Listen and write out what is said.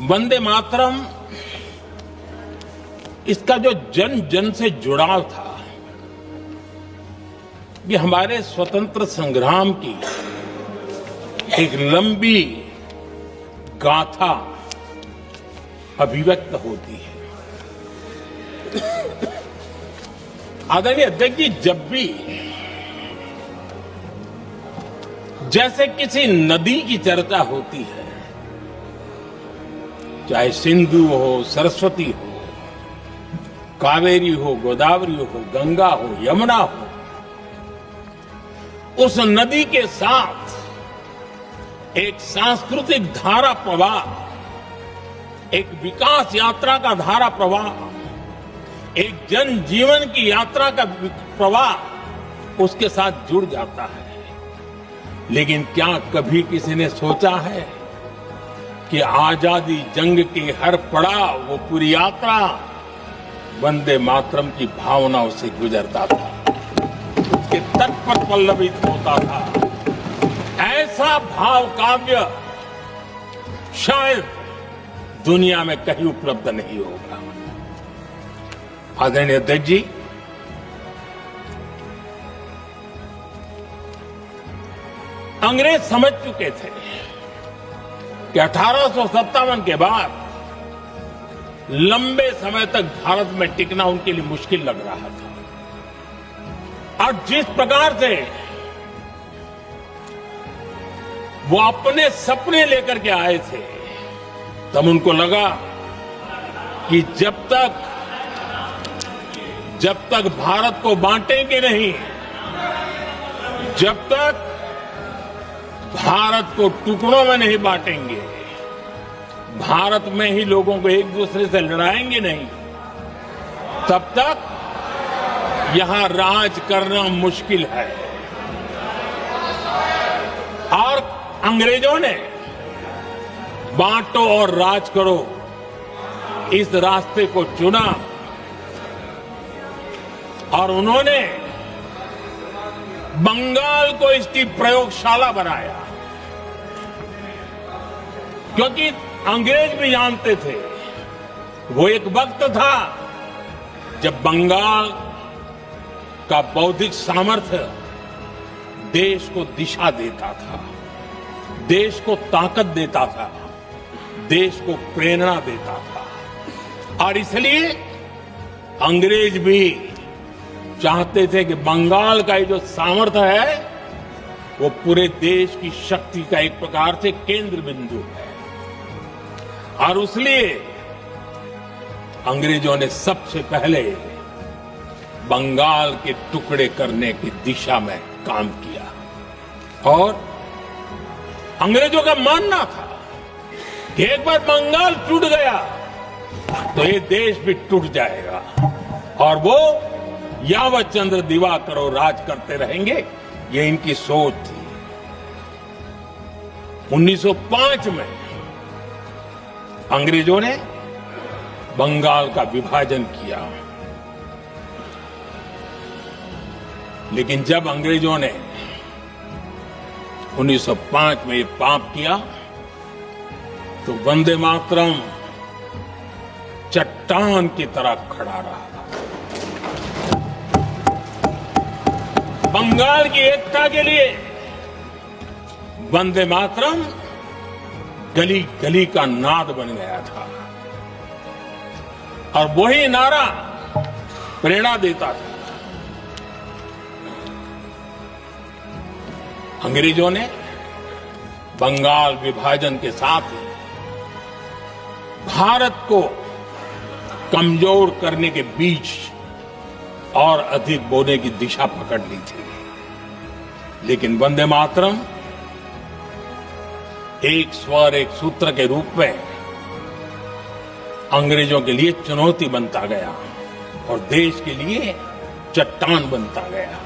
वंदे मातरम, इसका जो जन जन से जुड़ाव था, ये हमारे स्वतंत्र संग्राम की एक लंबी गाथा अभिव्यक्त होती है। आदरणीय अध्यक्ष जी, जब भी जैसे किसी नदी की चर्चा होती है, चाहे सिंधु हो, सरस्वती हो, कावेरी हो, गोदावरी हो, गंगा हो, यमुना हो, उस नदी के साथ एक सांस्कृतिक धारा प्रवाह, एक विकास यात्रा का धारा प्रवाह, एक जन जीवन की यात्रा का प्रवाह उसके साथ जुड़ जाता है। लेकिन क्या कभी किसी ने सोचा है कि आजादी जंग के हर पड़ाव, वो पूरी यात्रा वंदे मातरम की भावनाओं से गुजरता था, उसके तट पर पल्लवित होता था। ऐसा भाव काव्य शायद दुनिया में कहीं उपलब्ध नहीं होगा। आदरणीय अध्यक्ष जी, अंग्रेज समझ चुके थे कि 1857 के बाद लंबे समय तक भारत में टिकना उनके लिए मुश्किल लग रहा था। और जिस प्रकार से वो अपने सपने लेकर के आए थे, तब उनको लगा कि जब तक भारत को बांटेंगे नहीं, जब तक भारत को टुकड़ों में नहीं बांटेंगे, भारत में ही लोगों को एक दूसरे से लड़ाएंगे नहीं, तब तक यहां राज करना मुश्किल है। और अंग्रेजों ने बांटो और राज करो इस रास्ते को चुना और उन्होंने बंगाल को इसकी प्रयोगशाला बनाया, क्योंकि अंग्रेज भी जानते थे वो एक वक्त था जब बंगाल का बौद्धिक सामर्थ्य देश को दिशा देता था, देश को ताकत देता था, देश को प्रेरणा देता था। और इसलिए अंग्रेज भी चाहते थे कि बंगाल का ये जो सामर्थ्य है वो पूरे देश की शक्ति का एक प्रकार से केंद्र बिंदु है। और इसलिए अंग्रेजों ने सबसे पहले बंगाल के टुकड़े करने की दिशा में काम किया। और अंग्रेजों का मानना था कि एक बार बंगाल टूट गया तो ये देश भी टूट जाएगा और वो यावत चंद्र दिवाकरो राज करते रहेंगे, ये इनकी सोच थी। 1905 में अंग्रेजों ने बंगाल का विभाजन किया, लेकिन जब अंग्रेजों ने 1905 में ये पाप किया तो वंदे मातरम चट्टान की तरह खड़ा रहा। बंगाल की एकता के लिए वंदे मातरम गली गली का नाद बन गया था और वही नारा प्रेरणा देता था। अंग्रेजों ने बंगाल विभाजन के साथ ही भारत को कमजोर करने के बीच और अधिक बोने की दिशा पकड़ ली थी। लेकिन वंदे मातरम एक स्वर एक सूत्र के रूप में अंग्रेजों के लिए चुनौती बनता गया और देश के लिए चट्टान बनता गया।